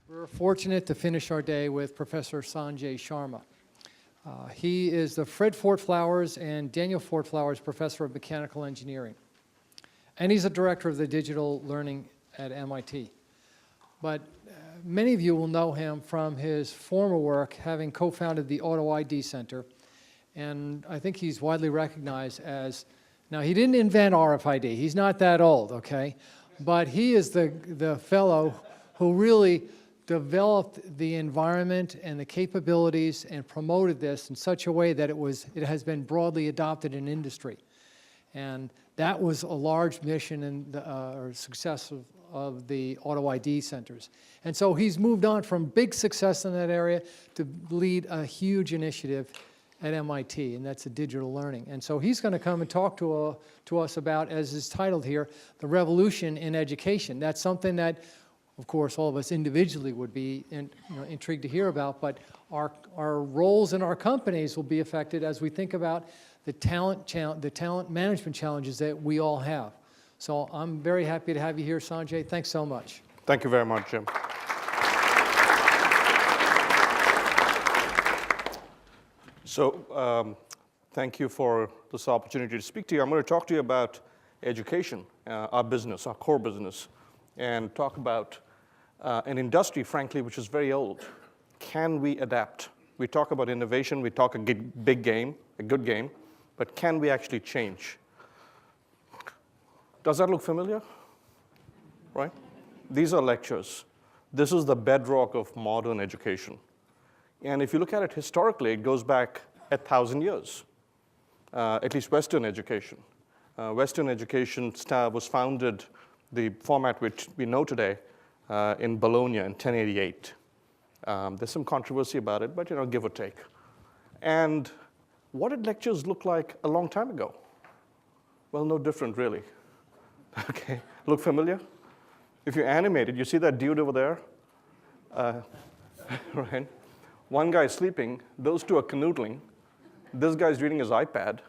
We're fortunate to finish our day with Professor Sanjay Sharma. He is the Fred Fort Flowers and Daniel Fort Flowers Professor of Mechanical Engineering. And he's a director of the digital learning at MIT. But many of you will know him from his former work, having co-founded the Auto ID Center. And I think he's widely recognized as, now he didn't invent RFID, he's not that old, okay? But he is the fellow who really developed the environment and the capabilities and promoted this in such a way that it has been broadly adopted in industry. And that was a large mission and or success of the Auto ID centers. And so he's moved on from big success in that area to lead a huge initiative at MIT, and that's a digital learning. And so he's going to come and talk to us about, as is titled here, the revolution in education. That's something that, of course, all of us individually would be intrigued to hear about, but our roles in our companies will be affected as we think about the talent management challenges that we all have. So I'm very happy to have you here, Sanjay. Thanks so much. Thank you very much, Jim. So thank you for this opportunity to speak to you. I'm going to talk to you about education, our business, our core business, and talk about an industry, frankly, which is very old. Can we adapt? We talk about innovation, we talk a big game, a good game, but can we actually change? Does that look familiar? Right? These are lectures. This is the bedrock of modern education. And if you look at it historically, it goes back 1,000 years, at least Western education. Western education was founded, the format which we know today, in Bologna in 1088. There's some controversy about it, but give or take. And what did lectures look like a long time ago? Well, no different, really. Okay, look familiar? If you animate it, you see that dude over there? Right? One guy's sleeping, those two are canoodling. This guy's reading his iPad.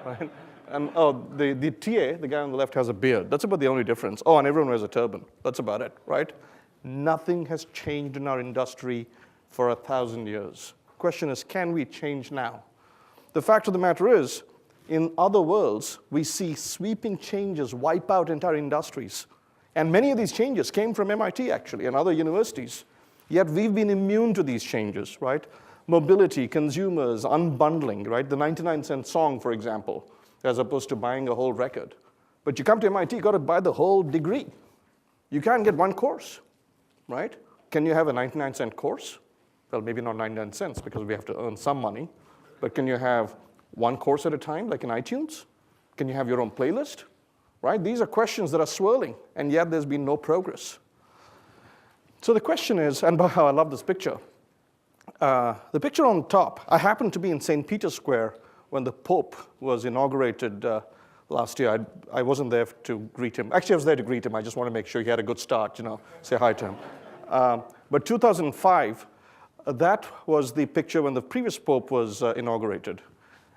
Right? And the TA, the guy on the left, has a beard. That's about the only difference. Oh, and everyone wears a turban. That's about it, right? Nothing has changed in our industry for 1,000 years. Question is, can we change now? The fact of the matter is, in other worlds, we see sweeping changes wipe out entire industries. And many of these changes came from MIT, actually, and other universities. Yet we've been immune to these changes, right? Mobility, consumers, unbundling, right? The 99-cent song, for example, as opposed to buying a whole record. But you come to MIT, you've got to buy the whole degree. You can't get one course, right? Can you have a 99-cent course? Well, maybe not 99 cents because we have to earn some money. But can you have one course at a time, like in iTunes? Can you have your own playlist, right? These are questions that are swirling, and yet there's been no progress. So the question is, and how I love this picture. The picture on top, I happened to be in St. Peter's Square when the Pope was inaugurated last year. I wasn't there to greet him. Actually, I was there to greet him. I just want to make sure he had a good start, say hi to him. But 2005, that was the picture when the previous Pope was inaugurated.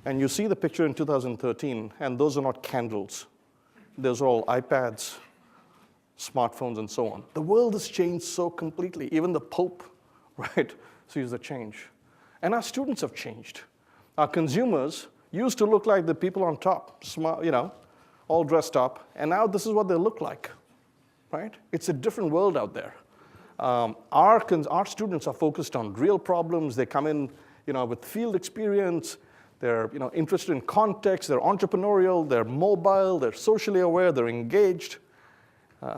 And you see the picture in 2013, and those are not candles. Those are all iPads, smartphones, and so on. The world has changed so completely. Even the Pope, right, sees the change. And our students have changed. Our consumers used to look like the people on top, smart, all dressed up, and now this is what they look like, right? It's a different world out there. Our students are focused on real problems. They come in, with field experience. They're, interested in context. They're entrepreneurial. They're mobile. They're socially aware. They're engaged.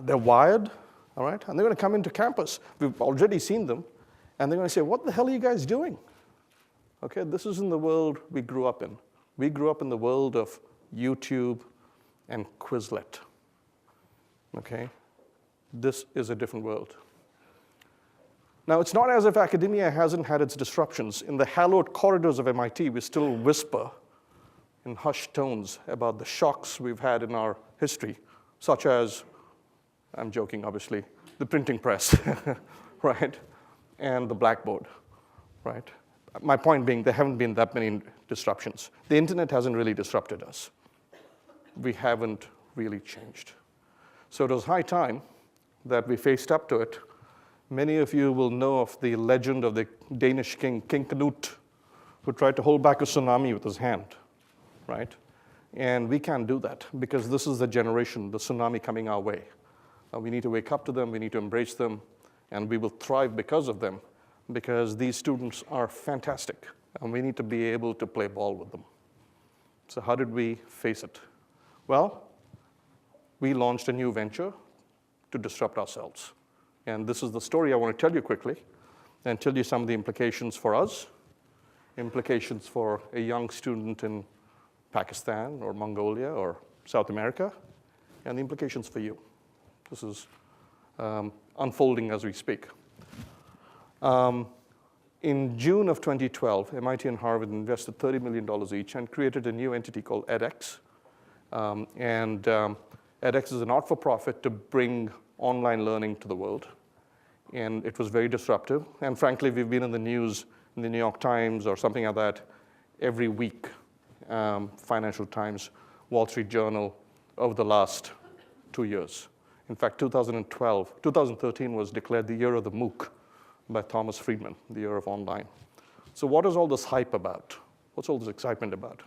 They're wired, all right? And they're going to come into campus. We've already seen them. And they're going to say, what the hell are you guys doing? Okay, this isn't the world we grew up in. We grew up in the world of YouTube and Quizlet. Okay? This is a different world. Now, it's not as if academia hasn't had its disruptions. In the hallowed corridors of MIT, we still whisper in hushed tones about the shocks we've had in our history, such as, I'm joking, obviously, the printing press, right? And the blackboard, right? My point being, there haven't been that many disruptions. The internet hasn't really disrupted us. We haven't really changed. So it was high time that we faced up to it Many of you will know of the legend of the Danish king, King Canute, who tried to hold back a tsunami with his hand, right? And we can't do that because this is the generation, the tsunami coming our way. We need to wake up to them, we need to embrace them, and we will thrive because of them, because these students are fantastic, and we need to be able to play ball with them. So how did we face it? Well, we launched a new venture to disrupt ourselves. And this is the story I want to tell you quickly, and tell you some of the implications for us, implications for a young student in Pakistan or Mongolia or South America, and the implications for you. This is unfolding as we speak. In June of 2012, MIT and Harvard invested $30 million each and created a new entity called edX. edX is a not-for-profit to bring online learning to the world. And it was very disruptive. And frankly, we've been in the news in the New York Times or something like that every week. Financial Times, Wall Street Journal, over the last 2 years. In fact, 2013 was declared the year of the MOOC by Thomas Friedman, the year of online. So what is all this hype about? What's all this excitement about?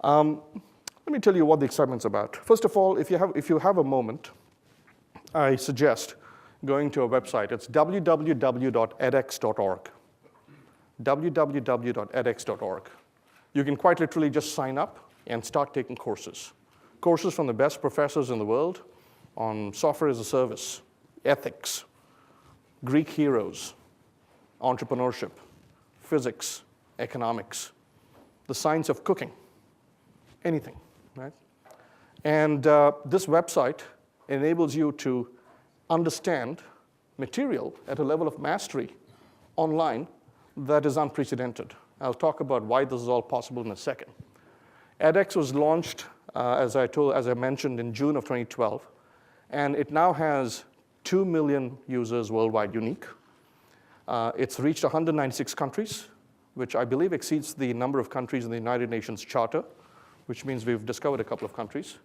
Let me tell you what the excitement's about. First of all, if you have a moment, I suggest going to a website. It's www.edx.org. www.edx.org. You can quite literally just sign up and start taking courses. Courses from the best professors in the world on software as a service, ethics, Greek heroes, entrepreneurship, physics, economics, the science of cooking, anything, right? And this website enables you to understand material at a level of mastery online that is unprecedented. I'll talk about why this is all possible in a second. edX was launched, as I mentioned, in June of 2012, and it now has 2 million users worldwide unique. It's reached 196 countries, which I believe exceeds the number of countries in the United Nations Charter, which means we've discovered a couple of countries.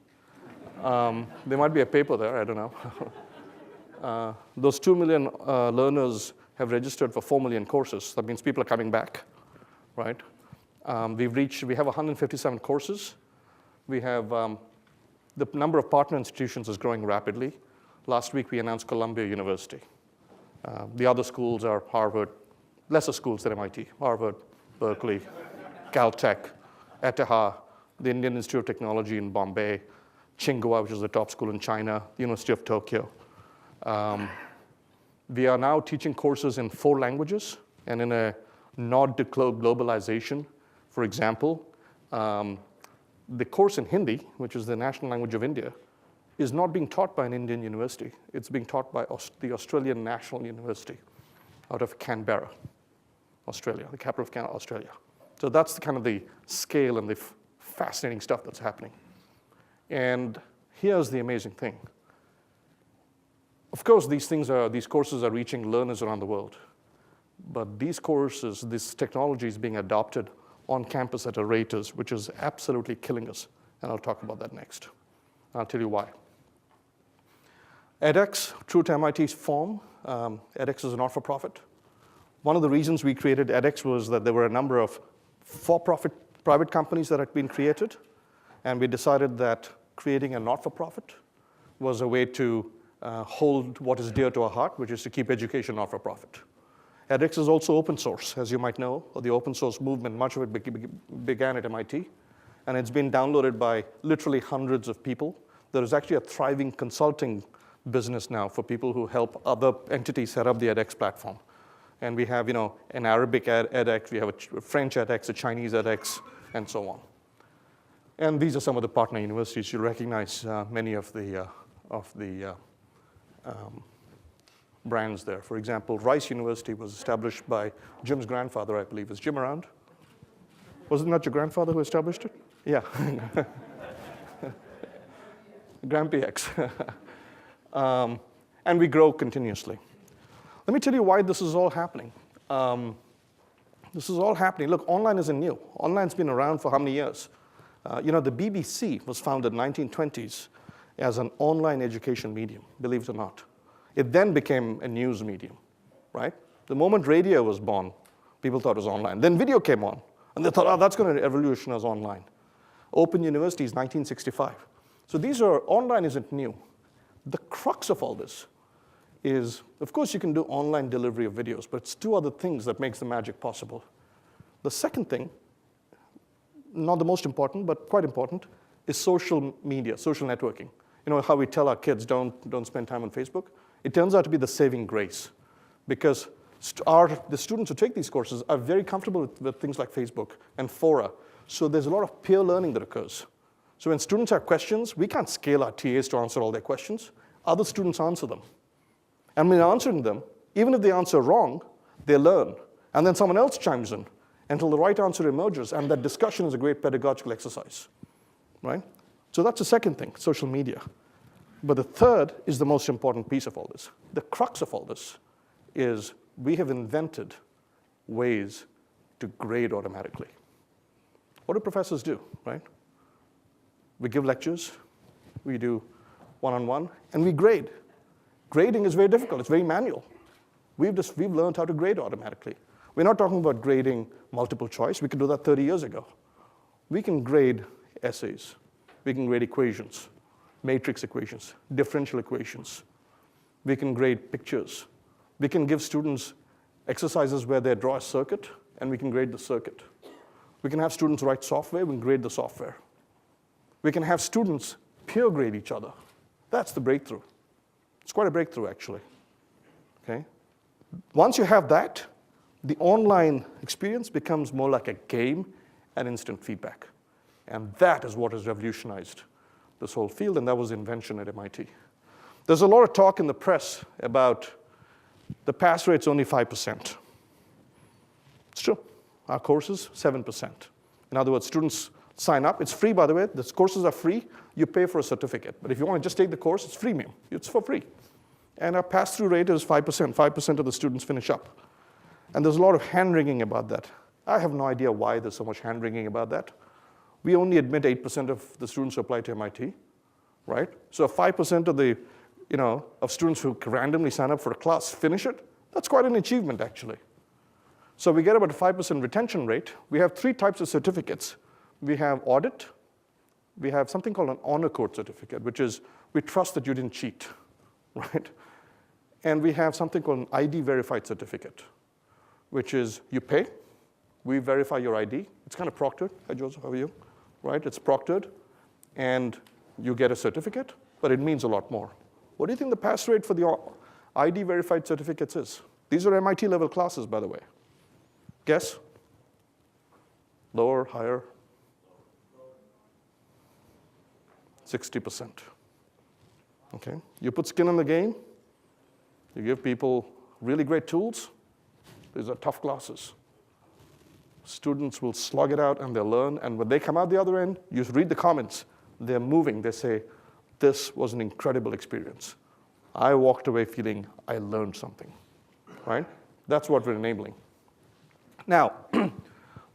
There might be a paper there, I don't know. Those 2 million learners have registered for 4 million courses. That means people are coming back, right? We have 157 courses. We have, the number of partner institutions is growing rapidly. Last week, we announced Columbia University. The other schools are Harvard, lesser schools than MIT, Harvard, Berkeley, Caltech, Etihad, the Indian Institute of Technology in Bombay, Tsinghua, which is the top school in China, the University of Tokyo. We are now teaching courses in 4 languages, and in a nod to globalization, for example, the course in Hindi, which is the national language of India, is not being taught by an Indian university. It's being taught by the Australian National University out of Canberra, Australia, the capital of Canada, Australia. So that's the kind of the scale and the fascinating stuff that's happening. And here's the amazing thing. Of course, these courses are reaching learners around the world. But these courses, this technology is being adopted on campus at a rate which is absolutely killing us. And I'll talk about that next. I'll tell you why. edX, true to MIT's form, edX is a not-for-profit. One of the reasons we created edX was that there were a number of for-profit private companies that had been created. And we decided that creating a not-for-profit was a way to hold what is dear to our heart, which is to keep education not-for-profit. edX is also open source, as you might know, or the open source movement, much of it began at MIT. And it's been downloaded by literally hundreds of people. There is actually a thriving consulting business now for people who help other entities set up the edX platform. And we have, an Arabic edX, we have a French edX, a Chinese edX, and so on. And these are some of the partner universities. You'll recognize many of the brands there. For example, Rice University was established by Jim's grandfather, I believe. Is Jim around? Was it not your grandfather who established it? Yeah. GrandPX. And we grow continuously. Let me tell you why this is all happening. This is all happening. Look, online isn't new. Online's been around for how many years? The BBC was founded in the 1920s as an online education medium, believe it or not. It then became a news medium, right? The moment radio was born, people thought it was online. Then video came on, and they thought, oh, that's going to revolutionize online. Open University is 1965. So online isn't new. The crux of all this is, of course, you can do online delivery of videos, but it's two other things that makes the magic possible. The second thing, not the most important, but quite important, is social media, social networking. You know how we tell our kids, don't spend time on Facebook? It turns out to be the saving grace, because the students who take these courses are very comfortable with things like Facebook and fora. So there's a lot of peer learning that occurs. So when students have questions, we can't scale our TAs to answer all their questions. Other students answer them. And when answering them, even if they answer wrong, they learn. And then someone else chimes in until the right answer emerges, and that discussion is a great pedagogical exercise, right? So that's the second thing, social media. But the third is the most important piece of all this. The crux of all this is we have invented ways to grade automatically. What do professors do, right? We give lectures, we do one-on-one, and we grade. Grading is very difficult, it's very manual. We've learned how to grade automatically. We're not talking about grading multiple choice, we could do that 30 years ago. We can grade essays, we can grade equations, matrix equations, differential equations. We can grade pictures. We can give students exercises where they draw a circuit, and we can grade the circuit. We can have students write software, we can grade the software. We can have students peer grade each other. That's the breakthrough. It's quite a breakthrough, actually. Okay? Once you have that, the online experience becomes more like a game and instant feedback. And that is what has revolutionized this whole field, and that was the invention at MIT. There's a lot of talk in the press about the pass rate's only 5%. It's true. Our courses, 7%. In other words, students sign up. It's free, by the way. The courses are free. You pay for a certificate. But if you want to just take the course, it's freemium. It's for free. And our pass-through rate is 5%. 5% of the students finish up. And there's a lot of hand-wringing about that. I have no idea why there's so much hand-wringing about that. We only admit 8% of the students who apply to MIT, right? So if 5% of the, of students who randomly sign up for a class finish it, that's quite an achievement, actually. So we get about a 5% retention rate. We have 3 types of certificates. We have audit. We have something called an honor code certificate, which is we trust that you didn't cheat, right? And we have something called an ID verified certificate, which is you pay, we verify your ID. It's kind of proctored. Hi, Joseph, how are you? Right, it's proctored, and you get a certificate, but it means a lot more. What do you think the pass rate for the ID verified certificates is? These are MIT level classes, by the way. Guess? Lower, higher? 60%. Okay, you put skin in the game, you give people really great tools. These are tough classes. Students will slug it out and they'll learn, and when they come out the other end, you read the comments, they're moving, they say, this was an incredible experience. I walked away feeling I learned something, right? That's what we're enabling. Now,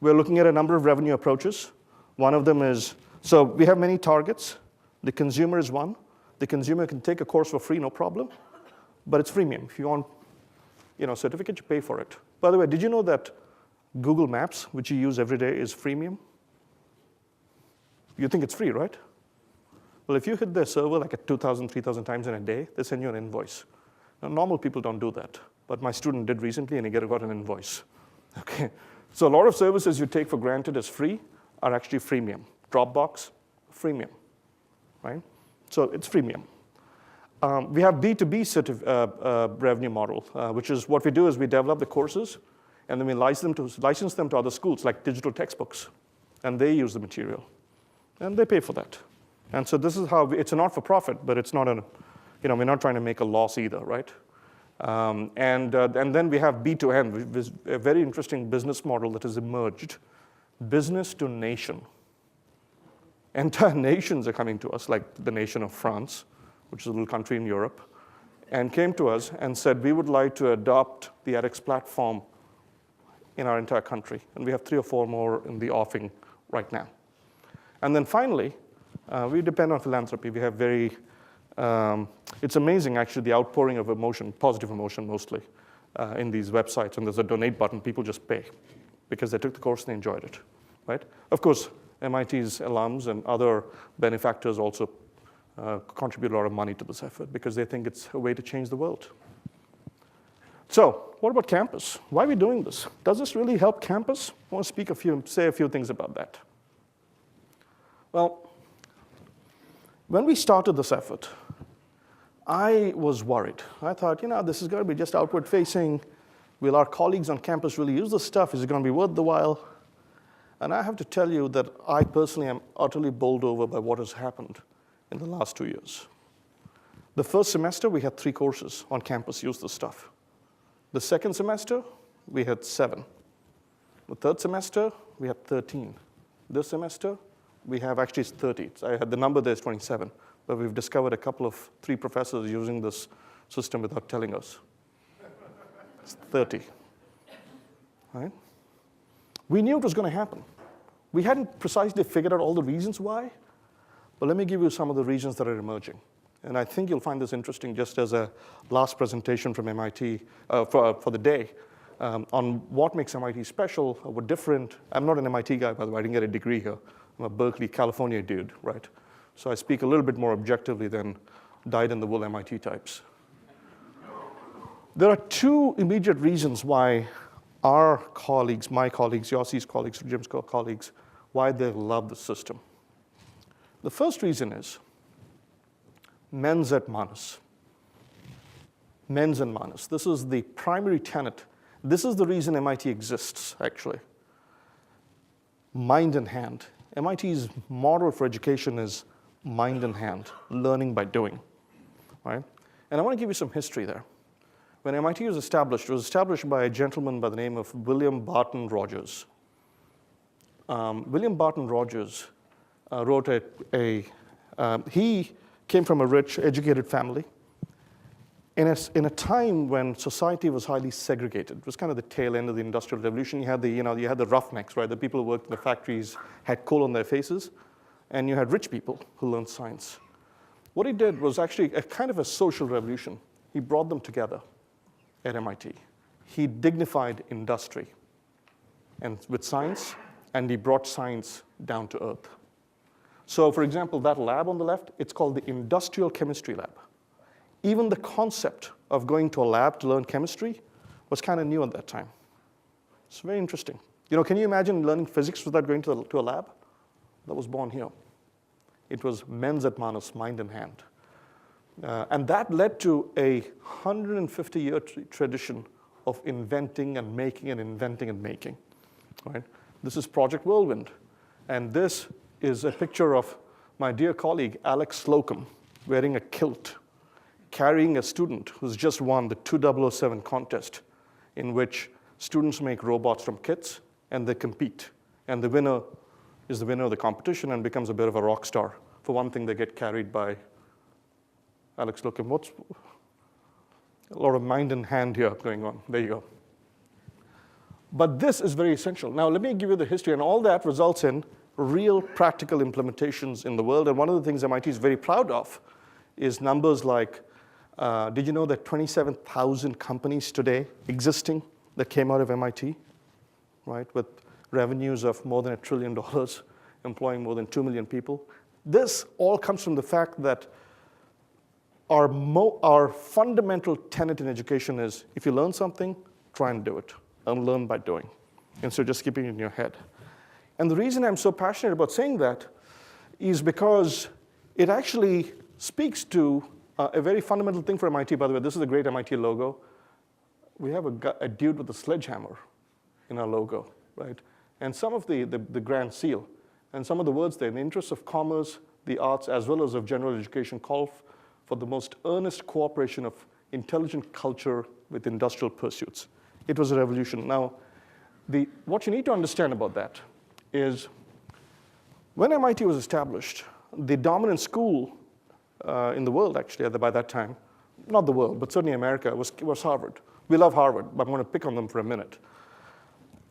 we're looking at a number of revenue approaches. One of them is, so we have many targets. The consumer is one. The consumer can take a course for free, no problem, but it's freemium. If you want, certificate, you pay for it. By the way, did you know that Google Maps, which you use every day, is freemium? You think it's free, right? Well, if you hit their server like at 2,000, 3,000 times in a day, they send you an invoice. Now, normal people don't do that, but my student did recently, and he got an invoice. Okay, so a lot of services you take for granted as free are actually freemium. Dropbox, freemium, right? So it's freemium. We have B2B revenue model, which is what we do is we develop the courses, and then we license them to other schools, like digital textbooks, and they use the material, and they pay for that. And so this is how it's a not-for-profit, but it's not we're not trying to make a loss either, right? And then we have B2N, which is a very interesting business model that has emerged. Business to nation. Entire nations are coming to us, like the nation of France, which is a little country in Europe, and came to us and said, we would like to adopt the edX platform in our entire country. And we have 3 or 4 more in the offing right now. And then finally, we depend on philanthropy. We have very It's amazing, actually, the outpouring of emotion, positive emotion mostly, in these websites. And there's a donate button. People just pay because they took the course and they enjoyed it, right? Of course, MIT's alums and other benefactors also contribute a lot of money to this effort because they think it's a way to change the world. So what about campus? Why are we doing this? Does this really help campus? I want to say a few things about that. Well, when we started this effort, I was worried. I thought, this is going to be just outward facing. Will our colleagues on campus really use this stuff? Is it going to be worth the while? And I have to tell you that I personally am utterly bowled over by what has happened in the last 2 years. The first semester, we had 3 courses on campus use this stuff. The second semester, we had 7. The third semester, we had 13. This semester, we have actually 30. I had the number there is 27, but we've discovered a couple of 3 professors using this system without telling us. It's 30. Right? We knew it was going to happen. We hadn't precisely figured out all the reasons why, but let me give you some of the reasons that are emerging. And I think you'll find this interesting just as a last presentation from MIT for the day on what makes MIT special or different. I'm not an MIT guy, by the way. I didn't get a degree here. I'm a Berkeley, California dude, right? So I speak a little bit more objectively than dyed-in-the-wool MIT types. There are 2 immediate reasons why our colleagues, my colleagues, Yossi's colleagues, Jim's colleagues, why they love the system. The first reason is mens et manus. Mens and manus. This is the primary tenet. This is the reason MIT exists, actually. Mind and hand. MIT's model for education is mind and hand, learning by doing, right? And I want to give you some history there. When MIT was established, it was established by a gentleman by the name of William Barton Rogers. William Barton Rogers wrote he came from a rich, educated family in a time when society was highly segregated. It was kind of the tail end of the Industrial Revolution. You had the roughnecks, right? The people who worked in the factories had coal on their faces, and you had rich people who learned science. What he did was actually a kind of a social revolution. He brought them together at MIT. He dignified industry and with science, and he brought science down to earth. So, for example, that lab on the left, it's called the Industrial Chemistry Lab. Even the concept of going to a lab to learn chemistry was kind of new at that time. It's very interesting. Can you imagine learning physics without going to a lab? That was born here. It was mens et manus, mind and hand. And that led to a 150-year tradition of inventing and making and inventing and making. Right? This is Project Whirlwind. And this is a picture of my dear colleague, Alex Slocum, wearing a kilt, carrying a student who's just won the 2007 contest in which students make robots from kits and they compete. And the winner is the winner of the competition and becomes a bit of a rock star. For one thing, they get carried by Alex Slocum. What's a lot of mind and hand here going on. There you go. But this is very essential. Now, let me give you the history, and all that results in real practical implementations in the world. And one of the things MIT is very proud of is numbers like, did you know that 27,000 companies today existing that came out of MIT, right, with revenues of more than $1 trillion, employing more than 2 million people? This all comes from the fact that our fundamental tenet in education is if you learn something, try and do it, and learn by doing, instead of just keeping it in your head. And the reason I'm so passionate about saying that is because it actually speaks to a very fundamental thing for MIT. By the way, this is a great MIT logo. We have a dude with a sledgehammer in our logo, right? And some of the Grand Seal, and some of the words there, in the interests of commerce, the arts, as well as of general education, call for the most earnest cooperation of intelligent culture with industrial pursuits. It was a revolution. Now, what you need to understand about that is when MIT was established, the dominant school in the world, actually, by that time, not the world, but certainly America, was Harvard. We love Harvard, but I'm going to pick on them for a minute.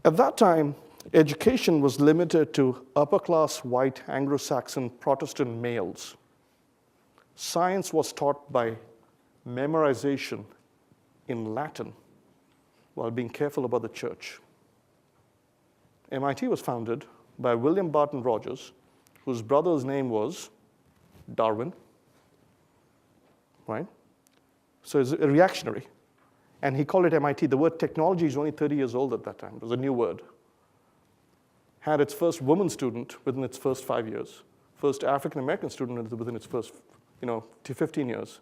At that time, education was limited to upper-class, white, Anglo-Saxon, Protestant males. Science was taught by memorization in Latin while being careful about the church. MIT was founded by William Barton Rogers, whose brother's name was Darwin, right? So it's a reactionary. And he called it MIT. The word technology is only 30 years old at that time. It was a new word. Had its first woman student within its first 5 years. First African-American student within its first, 15 years.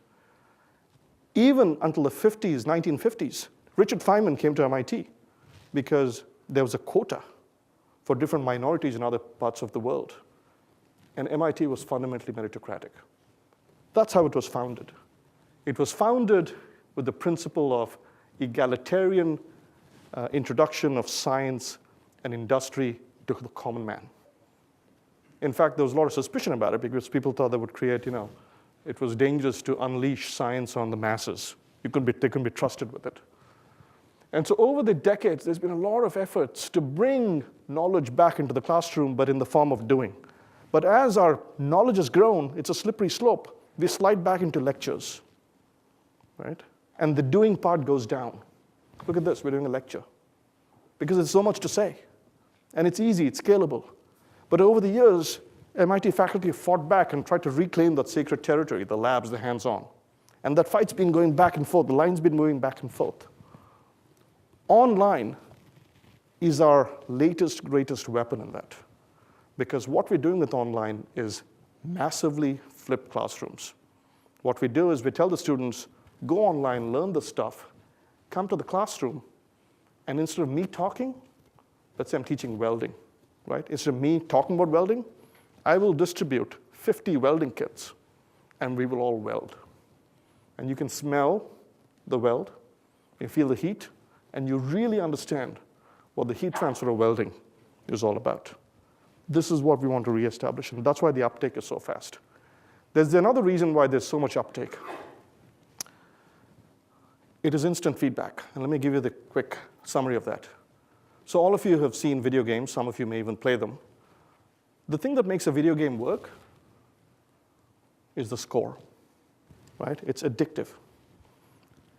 Even until the 50s, 1950s, Richard Feynman came to MIT because there was a quota for different minorities in other parts of the world. And MIT was fundamentally meritocratic. That's how it was founded. It was founded with the principle of egalitarian introduction of science and industry to the common man. In fact, there was a lot of suspicion about it because people thought that would create, it was dangerous to unleash science on the masses. They couldn't be trusted with it. And so over the decades, there's been a lot of efforts to bring knowledge back into the classroom, but in the form of doing. But as our knowledge has grown, it's a slippery slope. We slide back into lectures, right? And the doing part goes down. Look at this, we're doing a lecture. Because there's so much to say. And it's easy, it's scalable. But over the years, MIT faculty fought back and tried to reclaim that sacred territory, the labs, the hands-on. And that fight's been going back and forth. The line's been moving back and forth. Online is our latest, greatest weapon in that. Because what we're doing with online is massively flipped classrooms. What we do is we tell the students, go online, learn the stuff, come to the classroom, and instead of me talking, let's say I'm teaching welding, right? Instead of me talking about welding, I will distribute 50 welding kits, and we will all weld. And you can smell the weld, you feel the heat, and you really understand what the heat transfer of welding is all about. This is what we want to reestablish, and that's why the uptake is so fast. There's another reason why there's so much uptake. It is instant feedback, and let me give you the quick summary of that. So all of you have seen video games. Some of you may even play them. The thing that makes a video game work is the score, right? It's addictive.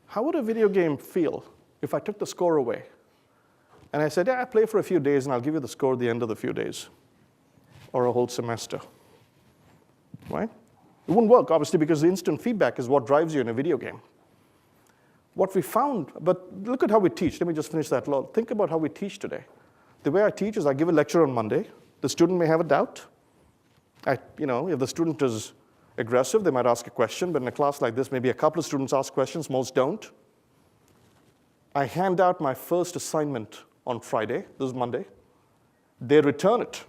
How would a video game feel if I took the score away and I said, yeah, play for a few days and I'll give you the score at the end of the few days or a whole semester, right? It wouldn't work, obviously, because the instant feedback is what drives you in a video game. What we found, but look at how we teach. Let me just finish that. Think about how we teach today. The way I teach is I give a lecture on Monday. The student may have a doubt. If the student is aggressive, they might ask a question, but in a class like this, maybe a couple of students ask questions, most don't. I hand out my first assignment on Friday. This is Monday. They return it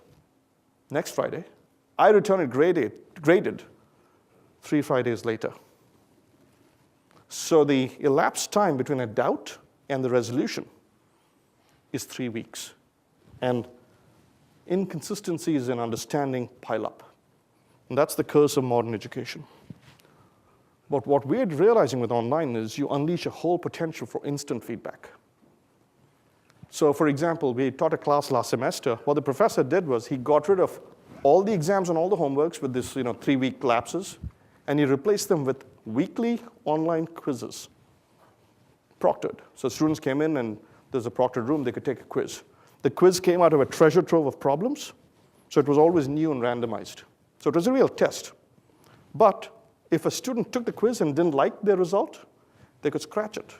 next Friday. I return it graded 3 Fridays later. So the elapsed time between a doubt and the resolution is 3 weeks. And inconsistencies in understanding pile up. And that's the curse of modern education. But what we're realizing with online is you unleash a whole potential for instant feedback. So for example, we taught a class last semester. What the professor did was he got rid of all the exams and all the homeworks with this 3-week lapses, and he replaced them with weekly online quizzes, proctored. So students came in and there's a proctored room, they could take a quiz. The quiz came out of a treasure trove of problems, so it was always new and randomized. So it was a real test. But if a student took the quiz and didn't like their result, they could scratch it.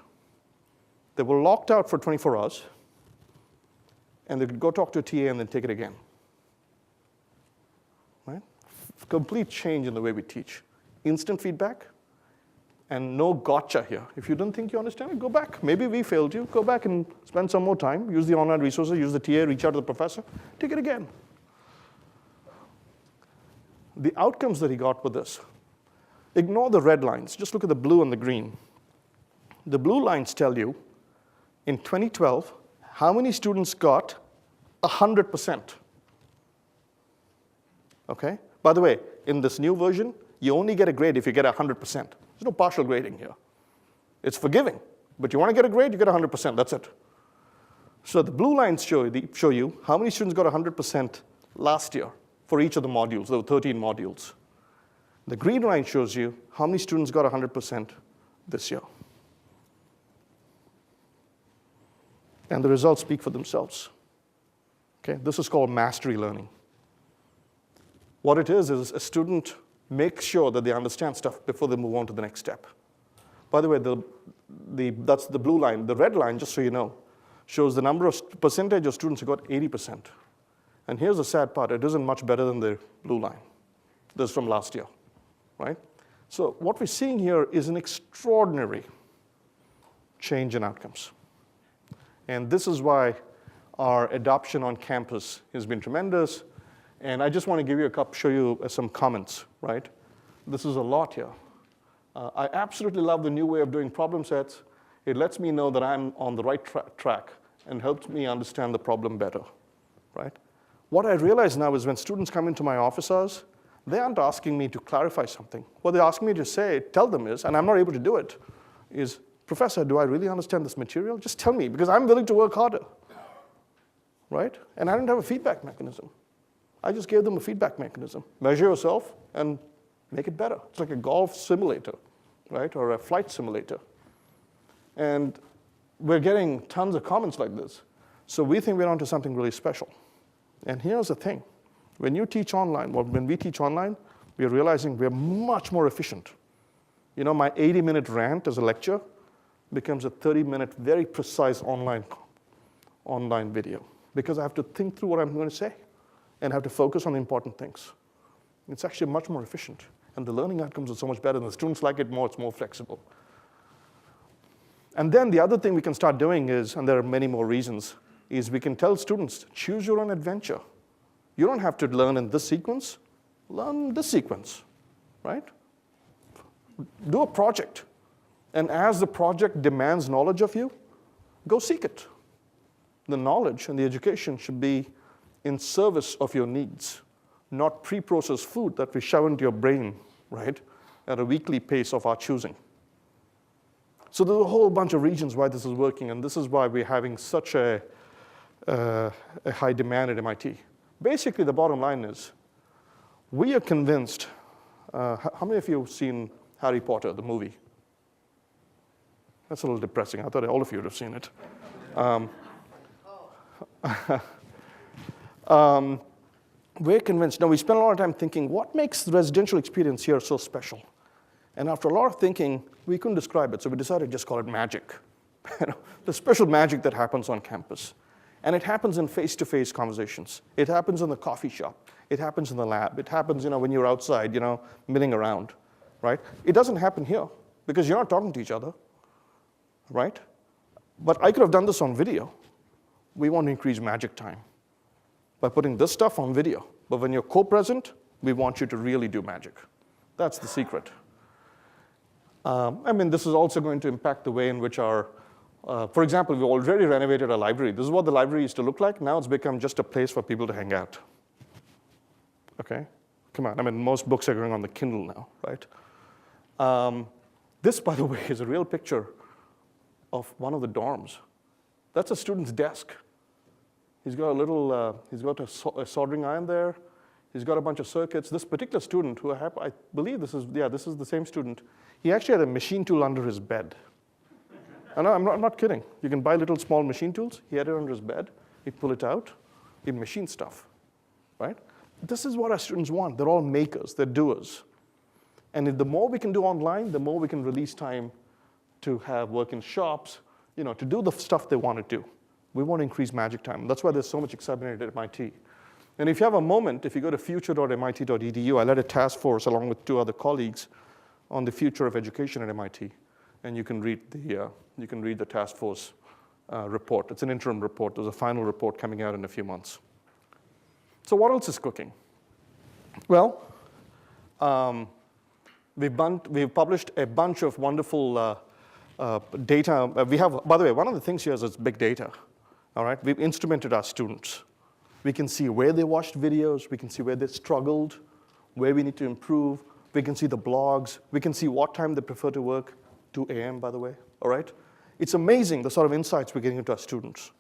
They were locked out for 24 hours, and they could go talk to a TA and then take it again. Right? Complete change in the way we teach. Instant feedback, and no gotcha here. If you don't think you understand it, go back. Maybe we failed you. Go back and spend some more time. Use the online resources, use the TA, reach out to the professor, take it again. The outcomes that he got were this. Ignore the red lines. Just look at the blue and the green. The blue lines tell you, in 2012, how many students got 100%. Okay? By the way, in this new version, you only get a grade if you get 100%. There's no partial grading here. It's forgiving, but you want to get a grade, you get 100%, that's it. So the blue lines show you how many students got 100% last year for each of the modules. There were 13 modules. The green line shows you how many students got 100% this year. And the results speak for themselves. Okay, this is called mastery learning. What it is a student makes sure that they understand stuff before they move on to the next step. By the way, that's the blue line. The red line, just so you know, shows the number of percentage of students who got 80%. And here's the sad part. It isn't much better than the blue line. This is from last year, right? So what we're seeing here is an extraordinary change in outcomes. And this is why our adoption on campus has been tremendous. And I just want to give you show you some comments, right? This is a lot here. I absolutely love the new way of doing problem sets. It lets me know that I'm on the right track and helps me understand the problem better, right? What I realize now is when students come into my office hours, they aren't asking me to clarify something. What they're asking me to tell them is, and I'm not able to do it, is, Professor, do I really understand this material? Just tell me, because I'm willing to work harder, right? And I didn't have a feedback mechanism. I just gave them a feedback mechanism. Measure yourself and make it better. It's like a golf simulator, right, or a flight simulator. And we're getting tons of comments like this. So we think we're onto something really special. And here's the thing. When you teach online, well, when we teach online, we're realizing we're much more efficient. You know, my 80-minute rant as a lecture becomes a 30-minute, very precise online video, because I have to think through what I'm going to say and have to focus on the important things. It's actually much more efficient. And the learning outcomes are so much better. And the students like it more. It's more flexible. And then the other thing we can start doing is, and there are many more reasons, is we can tell students, choose your own adventure. You don't have to learn in this sequence. Learn this sequence, right? Do a project. And as the project demands knowledge of you, go seek it. The knowledge and the education should be in service of your needs, not pre-processed food that we shove into your brain, right, at a weekly pace of our choosing. So there's a whole bunch of reasons why this is working, and this is why we're having such a high demand at MIT. Basically, the bottom line is, we are convinced, how many of you have seen Harry Potter, the movie? That's a little depressing. I thought all of you would have seen it. We're convinced. Now, we spend a lot of time thinking, what makes the residential experience here so special? And after a lot of thinking, we couldn't describe it, so we decided to just call it magic. The special magic that happens on campus. And it happens in face-to-face conversations. It happens in the coffee shop. It happens in the lab. It happens, when you're outside, milling around, right? It doesn't happen here because you're not talking to each other, right? But I could have done this on video. We want to increase magic time by putting this stuff on video. But when you're co-present, we want you to really do magic. That's the secret. This is also going to impact the way in which our, for example, we've already renovated our library. This is what the library used to look like. Now it's become just a place for people to hang out. Okay? Come on. Most books are going on the Kindle now, right? This, by the way, is a real picture of one of the dorms. That's a student's desk. He's got a soldering iron there. He's got a bunch of circuits. This particular student, who I believe this is the same student, he actually had a machine tool under his bed. And I'm not kidding. You can buy little small machine tools. He had it under his bed. He'd pull it out. He'd machine stuff, right? This is what our students want. They're all makers. They're doers. And the more we can do online, the more we can release time to have work in shops, to do the stuff they want to do. We want to increase magic time. That's why there's so much excitement at MIT. And if you have a moment, if you go to future.mit.edu, I led a task force along with 2 other colleagues on the future of education at MIT. And you can read the task force report. It's an interim report. There's a final report coming out in a few months. So what else is cooking? Well, we've published a bunch of wonderful data. By the way, one of the things here is it's big data. All right, we've instrumented our students. We can see where they watched videos. We can see where they struggled, where we need to improve. We can see the blogs. We can see what time they prefer to work, 2 a.m., by the way, all right? It's amazing the sort of insights we're getting into our students.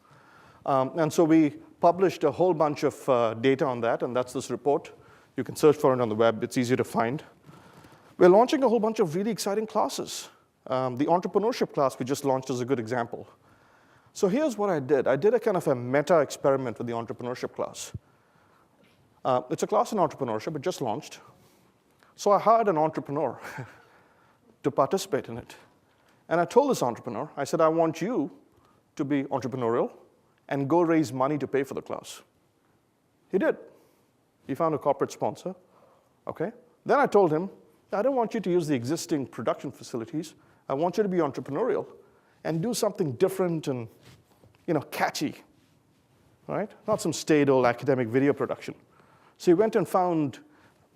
And so we published a whole bunch of data on that, and that's this report. You can search for it on the web. It's easy to find. We're launching a whole bunch of really exciting classes. The entrepreneurship class we just launched is a good example. So here's what I did. I did a kind of a meta experiment with the entrepreneurship class. It's a class in entrepreneurship. It just launched. So I hired an entrepreneur to participate in it. And I told this entrepreneur, I said, I want you to be entrepreneurial and go raise money to pay for the class. He did. He found a corporate sponsor. Okay. Then I told him, I don't want you to use the existing production facilities. I want you to be entrepreneurial and do something different and, catchy, right? Not some staid old academic video production. So he went and found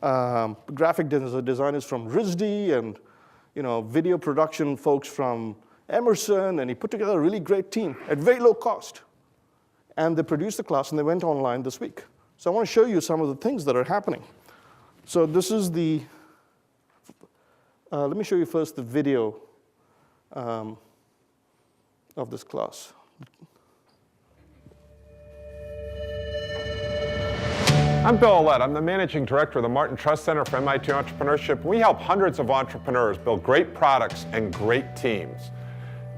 graphic designers from RISD and, video production folks from Emerson, and he put together a really great team at very low cost. And they produced the class, and they went online this week. So I want to show you some of the things that are happening. So this is the, let me show you first the video of this class. I'm Bill Ouellette. I'm the Managing Director of the Martin Trust Center for MIT Entrepreneurship. We help hundreds of entrepreneurs build great products and great teams.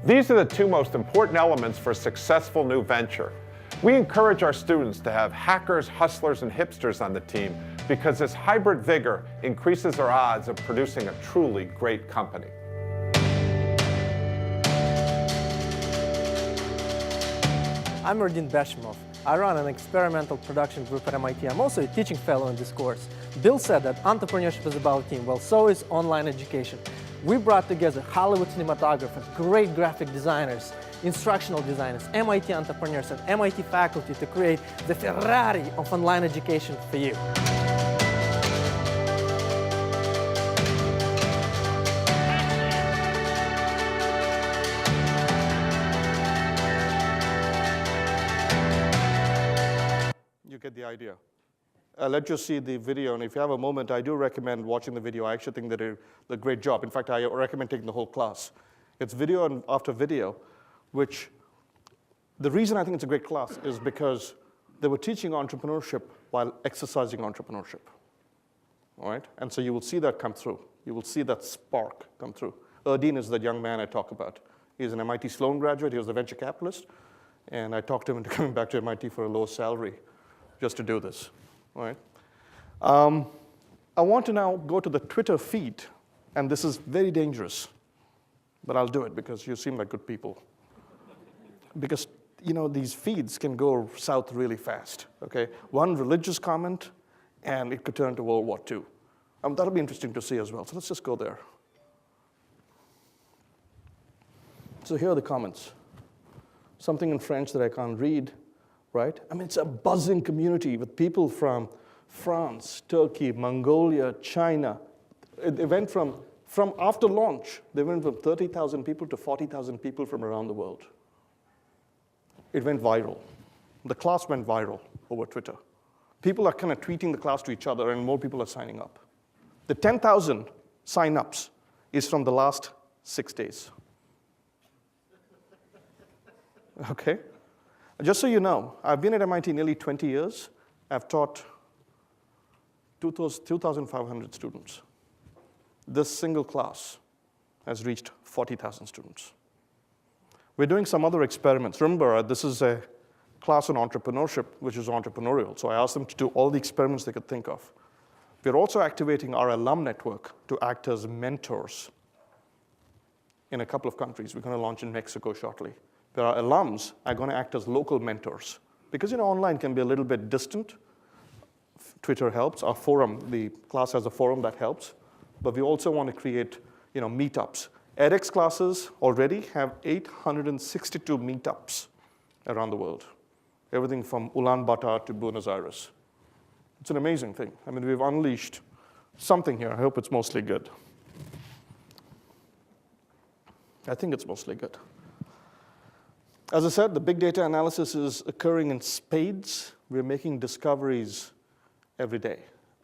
These are the two most important elements for a successful new venture. We encourage our students to have hackers, hustlers, and hipsters on the team because this hybrid vigor increases our odds of producing a truly great company. I'm Erdin Beshimov. I run an experimental production group at MIT. I'm also a teaching fellow in this course. Bill said that entrepreneurship is about team. Well, so is online education. We brought together Hollywood cinematographers, great graphic designers, instructional designers, MIT entrepreneurs, and MIT faculty to create the Ferrari of online education for you. You get the idea. Let you see the video, and if you have a moment, I do recommend watching the video. I actually think they did a great job. In fact, I recommend taking the whole class. It's video after video, which the reason I think it's a great class is because they were teaching entrepreneurship while exercising entrepreneurship. All right? And so you will see that come through. You will see that spark come through. Erdin is that young man I talk about. He's an MIT Sloan graduate. He was a venture capitalist. And I talked him into coming back to MIT for a low salary just to do this. All right. I want to now go to the Twitter feed, and this is very dangerous, but I'll do it because you seem like good people. Because these feeds can go south really fast. Okay, one religious comment, and it could turn to World War II. That'll be interesting to see as well. So let's just go there. So here are the comments. Something in French that I can't read. Right? I mean, it's a buzzing community with people from France, Turkey, Mongolia, China. It went from after launch, they went from 30,000 people to 40,000 people from around the world. It went viral. The class went viral over Twitter. People are kind of tweeting the class to each other, and more people are signing up. The 10,000 sign-ups is from the last 6 days. Okay? Just so you know, I've been at MIT nearly 20 years. I've taught 2,500 students. This single class has reached 40,000 students. We're doing some other experiments. Remember, this is a class on entrepreneurship, which is entrepreneurial. So I asked them to do all the experiments they could think of. We're also activating our alum network to act as mentors in a couple of countries. We're going to launch in Mexico shortly. Where our alums are going to act as local mentors. Because online can be a little bit distant. Twitter helps. Our forum, the class has a forum that helps. But we also want to create meetups. edX classes already have 862 meetups around the world. Everything from Ulaanbaatar to Buenos Aires. It's an amazing thing. I mean, we've unleashed something here. I hope it's mostly good. I think it's mostly good. As I said, the big data analysis is occurring in spades. We're making discoveries every day.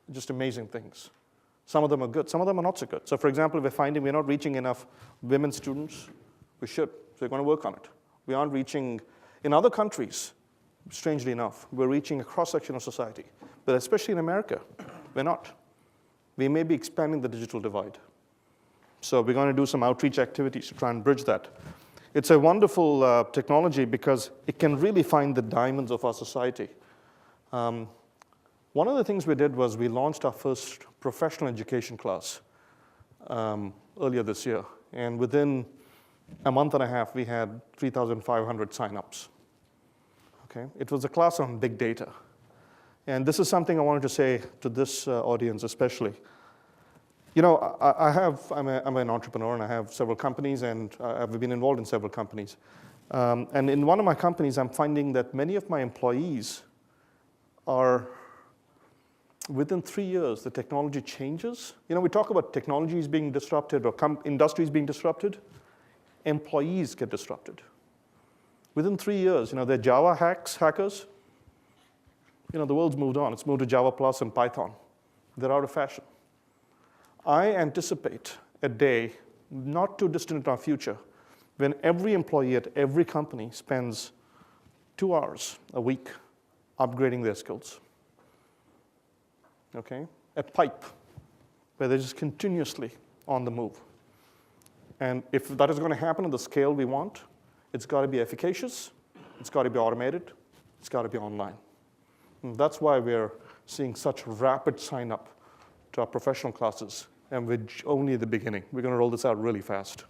Just amazing things. Some of them are good. Some of them are not so good. So for example, we're finding we're not reaching enough women students. We should. So we're going to work on it. We aren't reaching, in other countries, strangely enough, we're reaching a cross-section of society. But especially in America, we're not. We may be expanding the digital divide. So we're going to do some outreach activities to try and bridge that. It's a wonderful technology because it can really find the diamonds of our society. One of the things we did was we launched our first professional education class earlier this year. And within a month and a half, we had 3,500 signups. Okay? It was a class on big data. And this is something I wanted to say to this audience especially. You know, I'm an entrepreneur, and I have several companies, and I've been involved in several companies. And in one of my companies, I'm finding that many of my employees are, within 3 years, the technology changes. You know, we talk about technologies being disrupted or industries being disrupted. Employees get disrupted. Within 3 years, you know, they're Java hackers. You know, the world's moved on. It's moved to Java Plus and Python. They're out of fashion. I anticipate a day, not too distant in our future, when every employee at every company spends 2 hours a week upgrading their skills. Okay? A pipe, where they're just continuously on the move. And if that is going to happen at the scale we want, it's got to be efficacious, it's got to be automated, it's got to be online. And that's why we're seeing such rapid sign up to our professional classes, and we're only at the beginning. We're going to roll this out really fast.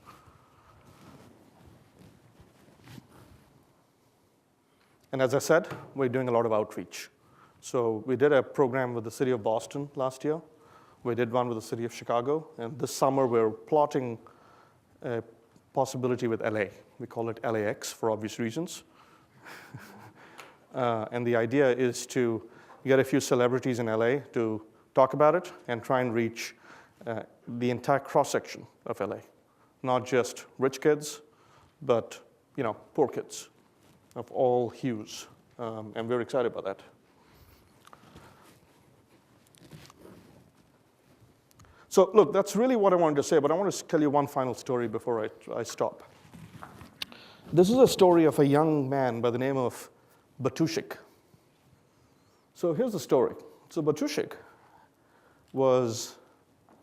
And as I said, we're doing a lot of outreach. So we did a program with the city of Boston last year. We did one with the city of Chicago. And this summer, we're plotting a possibility with LA. We call it LAX for obvious reasons. And the idea is to get a few celebrities in LA to talk about it and try and reach the entire cross-section of LA. Not just rich kids, but poor kids of all hues. And we're excited about that. So look, that's really what I wanted to say, but I want to tell you one final story before I stop. This is a story of a young man by the name of Batushik. So here's the story. So Batushik was